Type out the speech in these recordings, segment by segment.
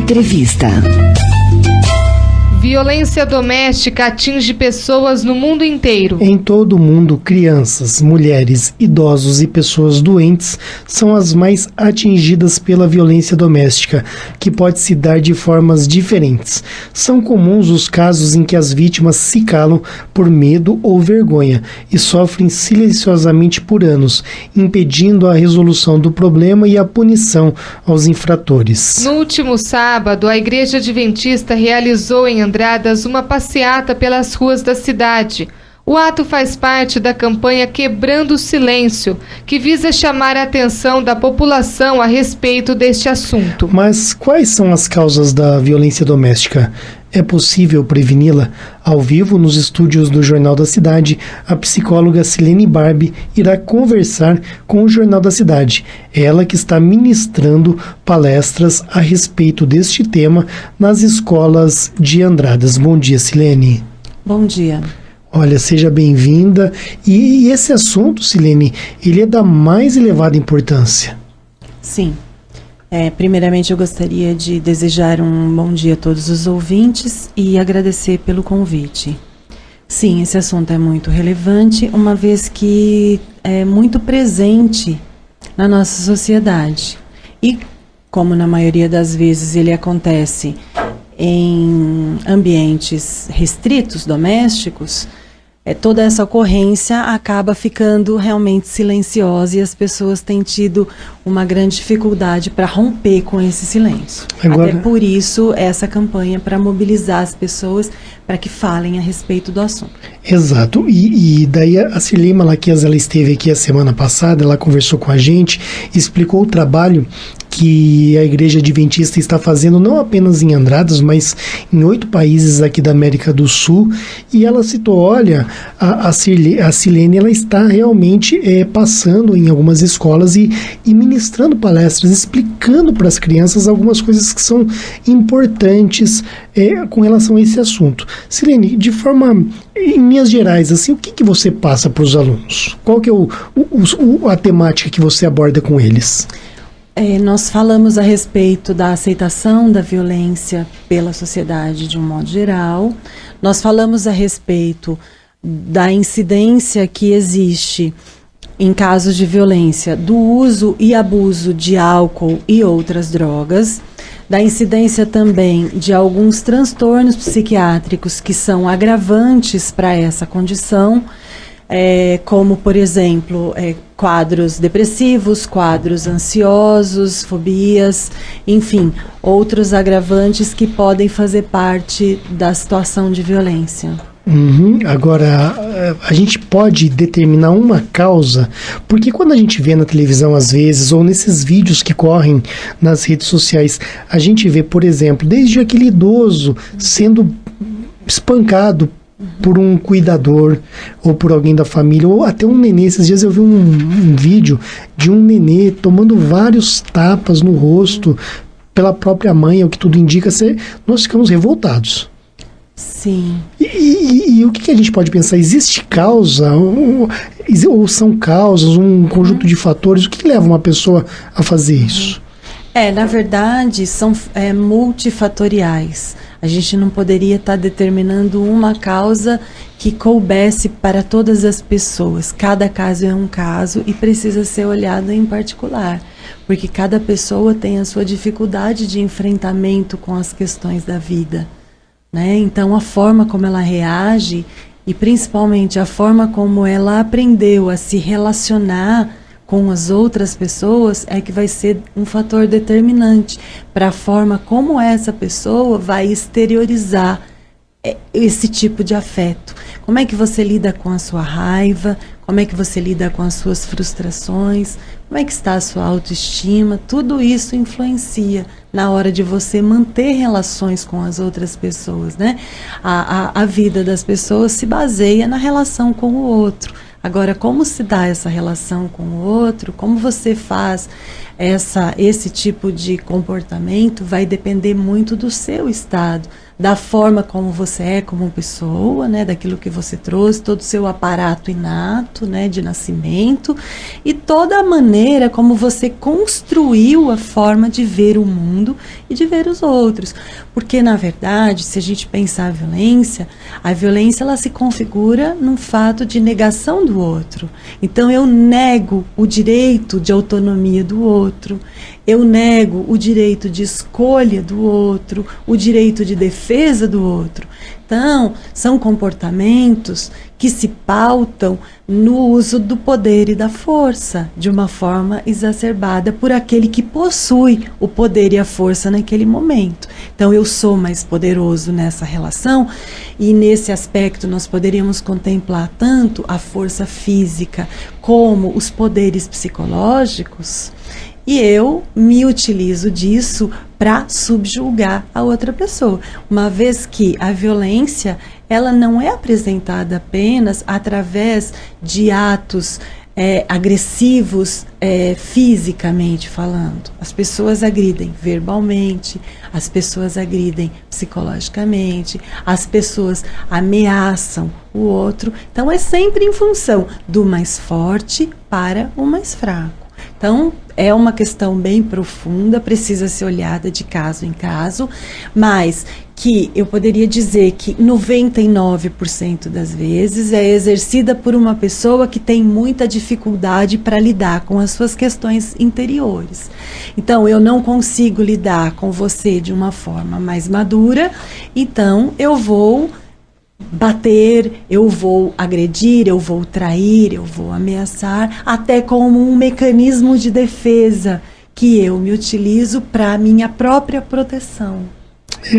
Entrevista. Violência doméstica atinge pessoas no mundo inteiro. Em todo o mundo, crianças, mulheres, idosos e pessoas doentes são as mais atingidas pela violência doméstica, que pode se dar de formas diferentes. São comuns os casos em que as vítimas se calam por medo ou vergonha e sofrem silenciosamente por anos, impedindo a resolução do problema e a punição aos infratores. No último sábado, a Igreja Adventista realizou em Andradas uma passeata pelas ruas da cidade. O ato faz parte da campanha Quebrando o Silêncio, que visa chamar a atenção da população a respeito deste assunto. Mas quais são as causas da violência doméstica? É possível preveni-la? Ao vivo, nos estúdios do Jornal da Cidade, a psicóloga Silene Barbi irá conversar com o Jornal da Cidade. Ela que está ministrando palestras a respeito deste tema nas escolas de Andradas. Bom dia, Silene. Bom dia. Olha, seja bem-vinda. E esse assunto, Silene, ele é da mais elevada importância. Sim. Primeiramente, eu gostaria de desejar um bom dia a todos os ouvintes e agradecer pelo convite. Sim, esse assunto é muito relevante, uma vez que é muito presente na nossa sociedade. E, como na maioria das vezes ele acontece em ambientes restritos, domésticos, toda essa ocorrência acaba ficando realmente silenciosa e as pessoas têm tido uma grande dificuldade para romper com esse silêncio. Até por isso, essa campanha para mobilizar as pessoas para que falem a respeito do assunto. Exato. E daí a Silene Malaquias, ela esteve aqui a semana passada, ela conversou com a gente, explicou o trabalho que a Igreja Adventista está fazendo não apenas em Andradas, mas em 8 países aqui da América do Sul, e ela citou, olha, a Silene, ela está realmente passando em algumas escolas e ministrando palestras, explicando para as crianças algumas coisas que são importantes com relação a esse assunto. Silene, de forma, em linhas gerais, assim, o que você passa para os alunos? Qual que é a temática que você aborda com eles? Nós falamos a respeito da aceitação da violência pela sociedade de um modo geral. Nós falamos a respeito da incidência que existe em casos de violência do uso e abuso de álcool e outras drogas, da incidência também de alguns transtornos psiquiátricos que são agravantes para essa condição, como, por exemplo, quadros depressivos, quadros ansiosos, fobias, enfim, outros agravantes que podem fazer parte da situação de violência. Agora, a gente pode determinar uma causa, porque quando a gente vê na televisão às vezes, ou nesses vídeos que correm nas redes sociais, a gente vê, por exemplo, desde aquele idoso sendo espancado por um cuidador ou por alguém da família, ou até um nenê. Esses dias eu vi um vídeo de um nenê tomando vários tapas no rosto pela própria mãe, o que tudo indica ser, nós ficamos revoltados. Sim. E o que a gente pode pensar? Existe causa? Ou são causas, um conjunto de fatores? O que leva uma pessoa a fazer isso? Na verdade, são multifatoriais. A gente não poderia estar determinando uma causa que coubesse para todas as pessoas. Cada caso é um caso e precisa ser olhado em particular, porque cada pessoa tem a sua dificuldade de enfrentamento com as questões da vida, né? Então, a forma como ela reage e, principalmente, a forma como ela aprendeu a se relacionar com as outras pessoas é que vai ser um fator determinante para a forma como essa pessoa vai exteriorizar esse tipo de afeto. Como é que você lida com a sua raiva? Como é que você lida com as suas frustrações? Como é que está a sua autoestima? Tudo isso influencia na hora de você manter relações com as outras pessoas, né? A vida das pessoas se baseia na relação com o outro. Agora, como se dá essa relação com o outro, como você faz esse tipo de comportamento, vai depender muito do seu estado, da forma como você é como pessoa, né, daquilo que você trouxe, todo o seu aparato inato, né, de nascimento, e toda a maneira como você construiu a forma de ver o mundo e de ver os outros. Porque, na verdade, se a gente pensar a violência ela se configura num fato de negação do outro. Então, eu nego o direito de autonomia do outro, eu nego o direito de escolha do outro, o direito de defesa do outro. Então, são comportamentos que se pautam no uso do poder e da força, de uma forma exacerbada por aquele que possui o poder e a força naquele momento. Então, eu sou mais poderoso nessa relação, e nesse aspecto nós poderíamos contemplar tanto a força física como os poderes psicológicos, e eu me utilizo disso para subjugar a outra pessoa, uma vez que a violência ela não é apresentada apenas através de atos agressivos fisicamente falando. As pessoas agridem verbalmente, as pessoas agridem psicologicamente, as pessoas ameaçam o outro. Então é sempre em função do mais forte para o mais fraco. Então, é uma questão bem profunda, precisa ser olhada de caso em caso, mas que eu poderia dizer que 99% das vezes é exercida por uma pessoa que tem muita dificuldade para lidar com as suas questões interiores. Então, eu não consigo lidar com você de uma forma mais madura, então eu vou bater, eu vou agredir, eu vou trair, eu vou ameaçar, até como um mecanismo de defesa que eu me utilizo para minha própria proteção.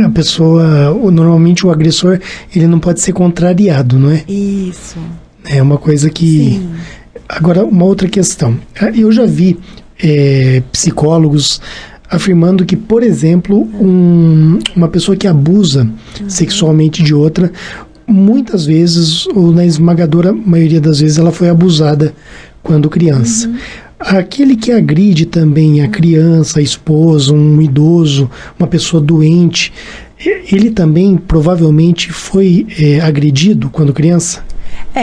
A pessoa, normalmente o agressor, ele não pode ser contrariado, não é? Isso. É uma coisa que... Sim. Agora, uma outra questão. Eu já vi psicólogos afirmando que, por exemplo, uma pessoa que abusa sexualmente de outra, muitas vezes, ou na esmagadora maioria das vezes, ela foi abusada quando criança. Aquele que agride também a criança, a esposa, um idoso, uma pessoa doente, ele também provavelmente foi agredido quando criança?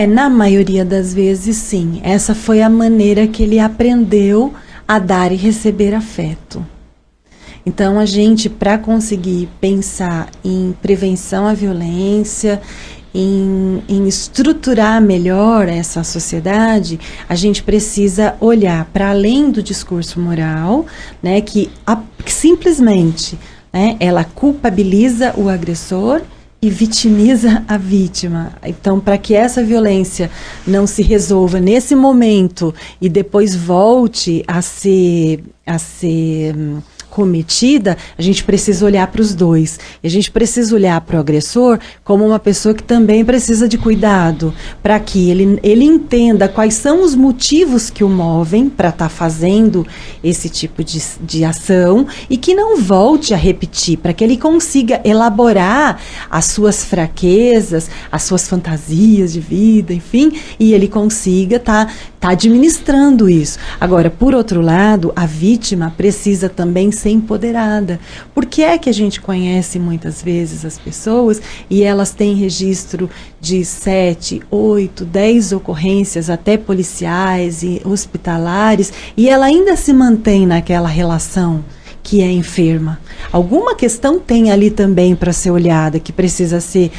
Na maioria das vezes, sim. Essa foi a maneira que ele aprendeu a dar e receber afeto. Então, a gente, para conseguir pensar em prevenção à violência, em estruturar melhor essa sociedade, a gente precisa olhar para além do discurso moral, né, que simplesmente, né, ela culpabiliza o agressor e vitimiza a vítima. Então, para que essa violência não se resolva nesse momento e depois volte a ser cometida, a gente precisa olhar para os dois. E a gente precisa olhar para o agressor como uma pessoa que também precisa de cuidado, para que ele entenda quais são os motivos que o movem para estar fazendo esse tipo de ação e que não volte a repetir, para que ele consiga elaborar as suas fraquezas, as suas fantasias de vida, enfim, e ele consiga tá administrando isso. Agora, por outro lado, a vítima precisa também ser empoderada. Por que é que a gente conhece muitas vezes as pessoas e elas têm registro de 7, 8, 10 ocorrências, até policiais e hospitalares, e ela ainda se mantém naquela relação que é enferma? Alguma questão tem ali também para ser olhada, que precisa ser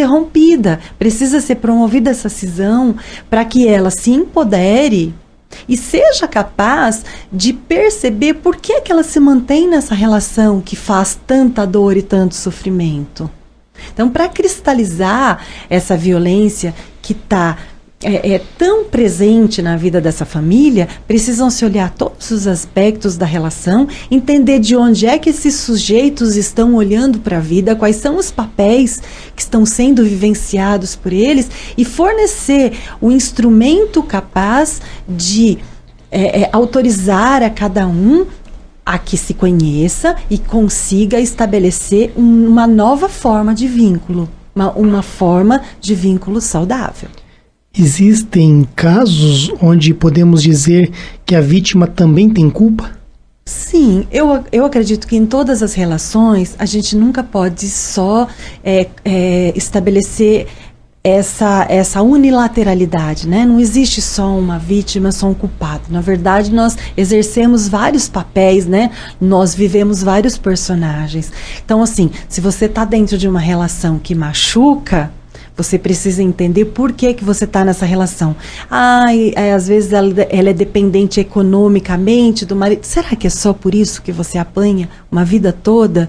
rompida, precisa ser promovida essa cisão para que ela se empodere e seja capaz de perceber por que ela se mantém nessa relação que faz tanta dor e tanto sofrimento. Então, para cristalizar essa violência que está tão presente na vida dessa família, precisam se olhar todos os aspectos da relação, entender de onde é que esses sujeitos estão olhando para a vida, quais são os papéis que estão sendo vivenciados por eles e fornecer o instrumento capaz de autorizar a cada um a que se conheça e consiga estabelecer uma nova forma de vínculo, uma forma de vínculo saudável. Existem casos onde podemos dizer que a vítima também tem culpa? Sim, eu acredito que em todas as relações a gente nunca pode só estabelecer essa unilateralidade, né? Não existe só uma vítima, só um culpado. Na verdade, nós exercemos vários papéis, né? Nós vivemos vários personagens. Então, assim, se você está dentro de uma relação que machuca, você precisa entender por que você está nessa relação. Às vezes ela é dependente economicamente do marido. Será que é só por isso que você apanha uma vida toda?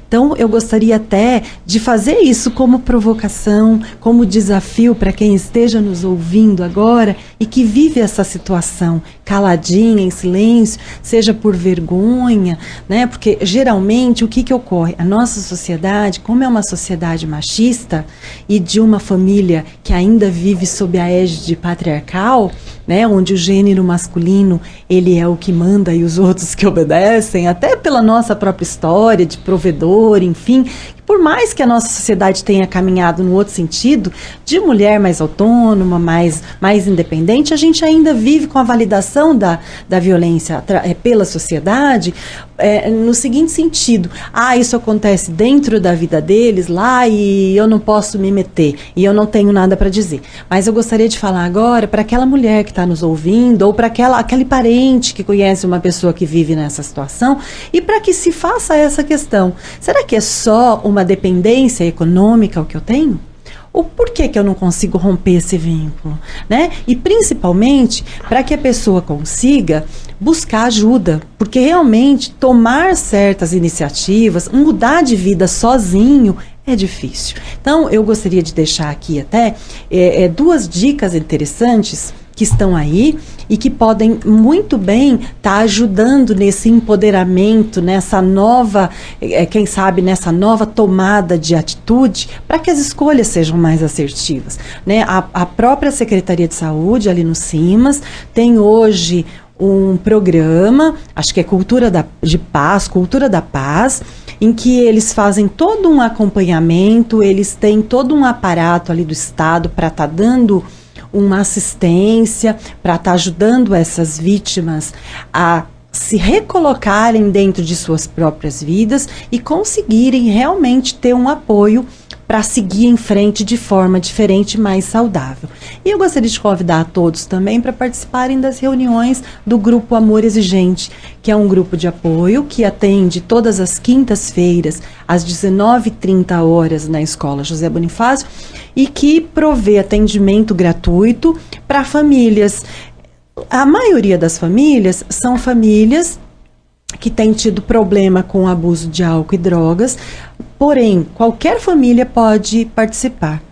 Então, eu gostaria até de fazer isso como provocação, como desafio para quem esteja nos ouvindo agora e que vive essa situação caladinha, em silêncio, seja por vergonha, né? Porque geralmente o que ocorre? A nossa sociedade, como é uma sociedade machista e de uma família que ainda vive sob a égide patriarcal, né, onde o gênero masculino ele é o que manda e os outros que obedecem, até pela nossa própria história de provedor, enfim, por mais que a nossa sociedade tenha caminhado no outro sentido, de mulher mais autônoma, mais independente, a gente ainda vive com a validação da violência pela sociedade, no seguinte sentido: isso acontece dentro da vida deles lá e eu não posso me meter e eu não tenho nada para dizer. Mas eu gostaria de falar agora para aquela mulher que está nos ouvindo ou para aquele parente que conhece uma pessoa que vive nessa situação e para que se faça essa questão: será que é só uma dependência econômica o que eu tenho? Ou por que eu não consigo romper esse vínculo, né? E principalmente para que a pessoa consiga buscar ajuda, porque realmente tomar certas iniciativas, mudar de vida sozinho é difícil. Então eu gostaria de deixar aqui até 2 dicas interessantes que estão aí e que podem muito bem estar ajudando nesse empoderamento, nessa nova, quem sabe, nessa nova tomada de atitude, para que as escolhas sejam mais assertivas, né? A própria Secretaria de Saúde, ali no CIMAS, tem hoje um programa, acho que é Cultura da Paz, em que eles fazem todo um acompanhamento, eles têm todo um aparato ali do Estado para estar dando uma assistência, para estar ajudando essas vítimas a se recolocarem dentro de suas próprias vidas e conseguirem realmente ter um apoio para seguir em frente de forma diferente, mais saudável. E eu gostaria de convidar a todos também para participarem das reuniões do Grupo Amor Exigente, que é um grupo de apoio que atende todas as quintas-feiras, às 19h30 na Escola José Bonifácio, e que provê atendimento gratuito para famílias. A maioria das famílias são famílias que têm tido problema com o abuso de álcool e drogas, porém, qualquer família pode participar.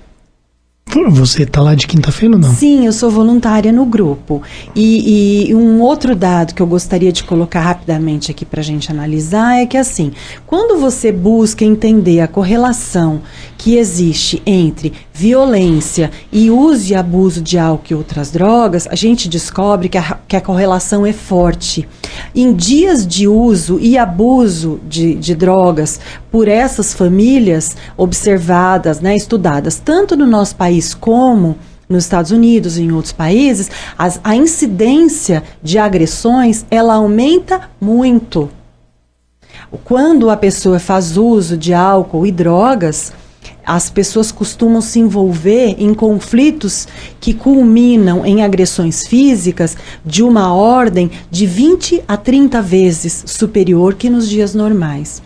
Você está lá de quinta-feira ou não? Sim, eu sou voluntária no grupo. E um outro dado que eu gostaria de colocar rapidamente aqui para a gente analisar é que, assim, quando você busca entender a correlação que existe entre violência e uso e abuso de álcool e outras drogas, a gente descobre que a correlação é forte. Em dias de uso e abuso de drogas por essas famílias observadas, né, estudadas, tanto no nosso país como nos Estados Unidos e em outros países, a incidência de agressões, ela aumenta muito. Quando a pessoa faz uso de álcool e drogas, as pessoas costumam se envolver em conflitos que culminam em agressões físicas de uma ordem de 20 a 30 vezes superior que nos dias normais.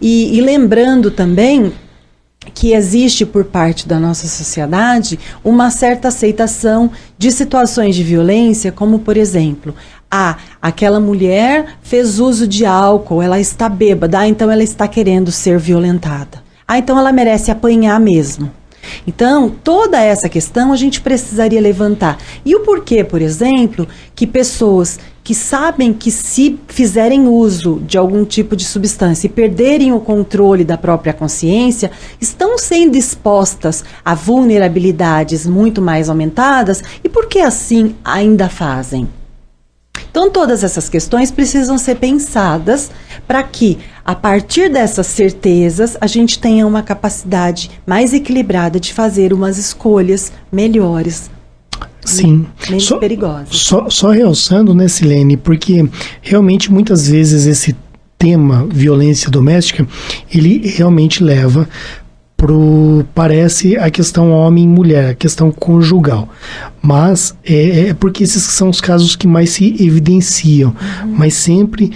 E lembrando também que existe por parte da nossa sociedade uma certa aceitação de situações de violência, como por exemplo, aquela mulher fez uso de álcool, ela está bêbada, então ela está querendo ser violentada. Então ela merece apanhar mesmo. Então, toda essa questão a gente precisaria levantar. E o porquê, por exemplo, que pessoas que sabem que se fizerem uso de algum tipo de substância e perderem o controle da própria consciência, estão sendo expostas a vulnerabilidades muito mais aumentadas, e por que assim ainda fazem? Então, todas essas questões precisam ser pensadas para que, a partir dessas certezas, a gente tenha uma capacidade mais equilibrada de fazer umas escolhas melhores. Sim. Menos perigosa. Só realçando, né, Silene, porque realmente muitas vezes esse tema violência doméstica, ele realmente leva parece a questão homem e mulher, a questão conjugal. Mas é porque esses são os casos que mais se evidenciam. Mas sempre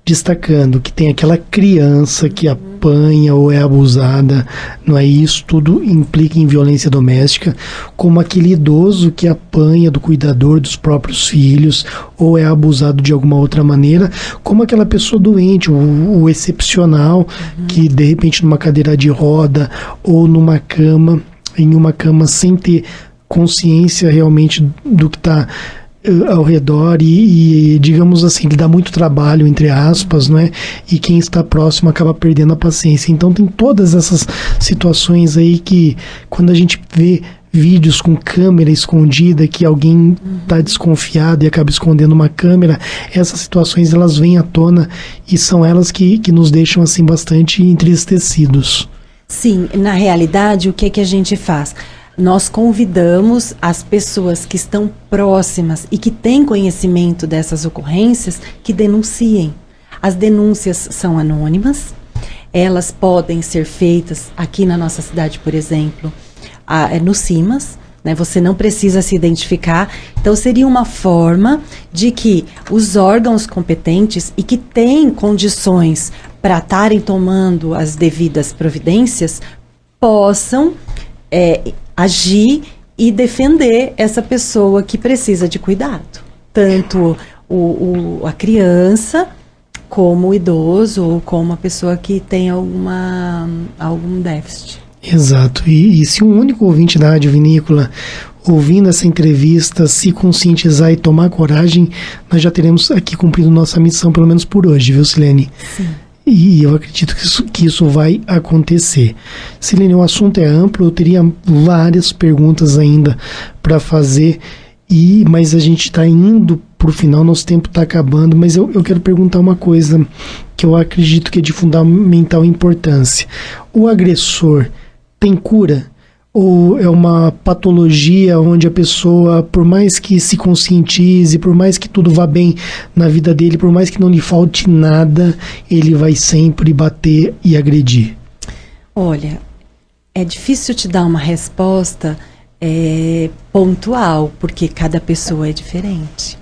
destacando que tem aquela criança que apanha ou é abusada, não é isso? Tudo implica em violência doméstica, como aquele idoso que apanha do cuidador dos próprios filhos ou é abusado de alguma outra maneira, como aquela pessoa doente, o excepcional, que de repente numa cadeira de roda ou em uma cama sem ter consciência realmente do que está ao redor e, digamos assim, ele dá muito trabalho, entre aspas, não é? E quem está próximo acaba perdendo a paciência. Então tem todas essas situações aí que, quando a gente vê vídeos com câmera escondida, que alguém está desconfiado e acaba escondendo uma câmera, essas situações elas vêm à tona e são elas que nos deixam assim bastante entristecidos. Sim, na realidade, o que a gente faz? Nós convidamos as pessoas que estão próximas e que têm conhecimento dessas ocorrências que denunciem. As denúncias são anônimas, elas podem ser feitas aqui na nossa cidade, por exemplo, no CIMAS, né? Você não precisa se identificar. Então, seria uma forma de que os órgãos competentes e que têm condições para estarem tomando as devidas providências possam agir e defender essa pessoa que precisa de cuidado. Tanto a criança, como o idoso, ou como a pessoa que tem algum déficit. Exato. E se um único ouvinte da Rádio Vinícola, ouvindo essa entrevista, se conscientizar e tomar coragem, nós já teremos aqui cumprido nossa missão, pelo menos por hoje, viu, Silene? Sim. E eu acredito que isso vai acontecer. Silene, o assunto é amplo, eu teria várias perguntas ainda para fazer, mas a gente está indo para o final, nosso tempo está acabando, mas eu quero perguntar uma coisa que eu acredito que é de fundamental importância. O agressor tem cura? Ou é uma patologia onde a pessoa, por mais que se conscientize, por mais que tudo vá bem na vida dele, por mais que não lhe falte nada, ele vai sempre bater e agredir? Olha, é difícil te dar uma resposta pontual, porque cada pessoa é diferente,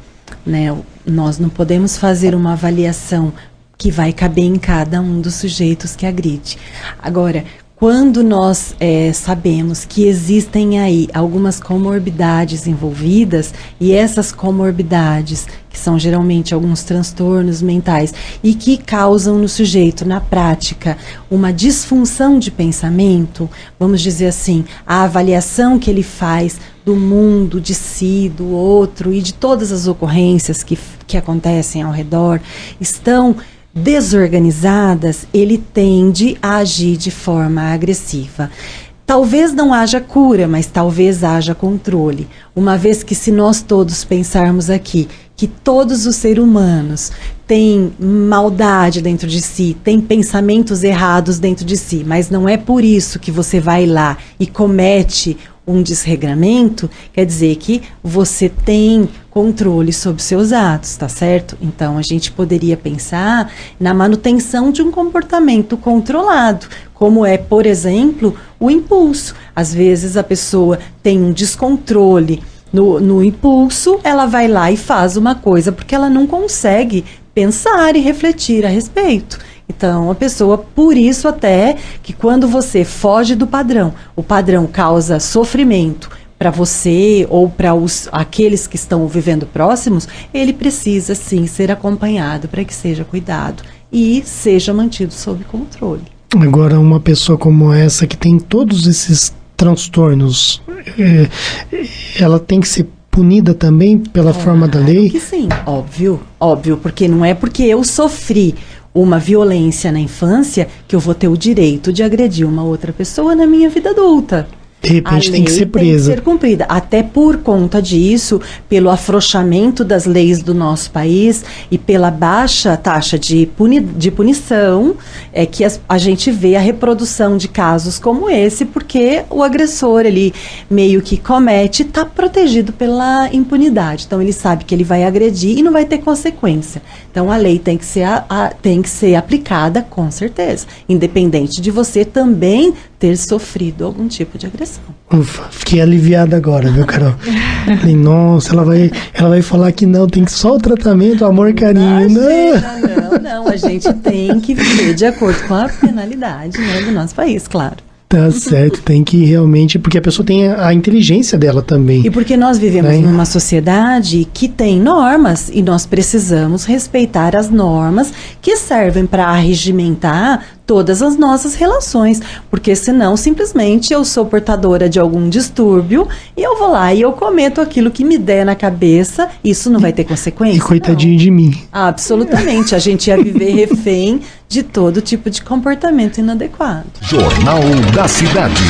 né? Nós não podemos fazer uma avaliação que vai caber em cada um dos sujeitos que agride. Agora, quando nós sabemos que existem aí algumas comorbidades envolvidas, e essas comorbidades, que são geralmente alguns transtornos mentais, e que causam no sujeito, na prática, uma disfunção de pensamento, vamos dizer assim, a avaliação que ele faz do mundo, de si, do outro, e de todas as ocorrências que acontecem ao redor, estão desorganizadas, ele tende a agir de forma agressiva. Talvez não haja cura, mas talvez haja controle. Uma vez que, se nós todos pensarmos aqui que todos os seres humanos têm maldade dentro de si, têm pensamentos errados dentro de si, mas não é por isso que você vai lá e comete um desregramento, quer dizer que você tem controle sobre seus atos, tá certo? Então, a gente poderia pensar na manutenção de um comportamento controlado, como é, por exemplo, o impulso. Às vezes a pessoa tem um descontrole no impulso, ela vai lá e faz uma coisa porque ela não consegue pensar e refletir a respeito. Então, a pessoa, por isso até que quando você foge do padrão, o padrão causa sofrimento para você ou para aqueles que estão vivendo próximos, ele precisa sim ser acompanhado para que seja cuidado e seja mantido sob controle. Agora, uma pessoa como essa que tem todos esses transtornos, ela tem que ser punida também pela forma da lei? Que sim, óbvio, porque não é porque eu sofri uma violência na infância que eu vou ter o direito de agredir uma outra pessoa na minha vida adulta. De repente tem que ser presa. Tem que ser cumprida. Até por conta disso, pelo afrouxamento das leis do nosso país e pela baixa taxa de punição, é que a gente vê a reprodução de casos como esse, porque o agressor, ele meio que comete, está protegido pela impunidade. Então ele sabe que ele vai agredir e não vai ter consequência. Então a lei tem que ser aplicada com certeza, independente de você também ter sofrido algum tipo de agressão. Ufa, fiquei aliviada agora, viu, Carol? Falei, nossa, ela vai falar que não, tem que só o tratamento, amor, carinho. Não, a gente tem que viver de acordo com a penalidade, né, do nosso país, claro. Tá certo, tem que realmente, porque a pessoa tem a inteligência dela também. E porque nós vivemos numa sociedade que tem normas e nós precisamos respeitar as normas que servem para regimentar todas as nossas relações, porque senão simplesmente eu sou portadora de algum distúrbio e eu vou lá e eu cometo aquilo que me der na cabeça, isso não vai ter consequência? E coitadinho de mim. Absolutamente, a gente ia viver refém de todo tipo de comportamento inadequado. Jornal da Cidade.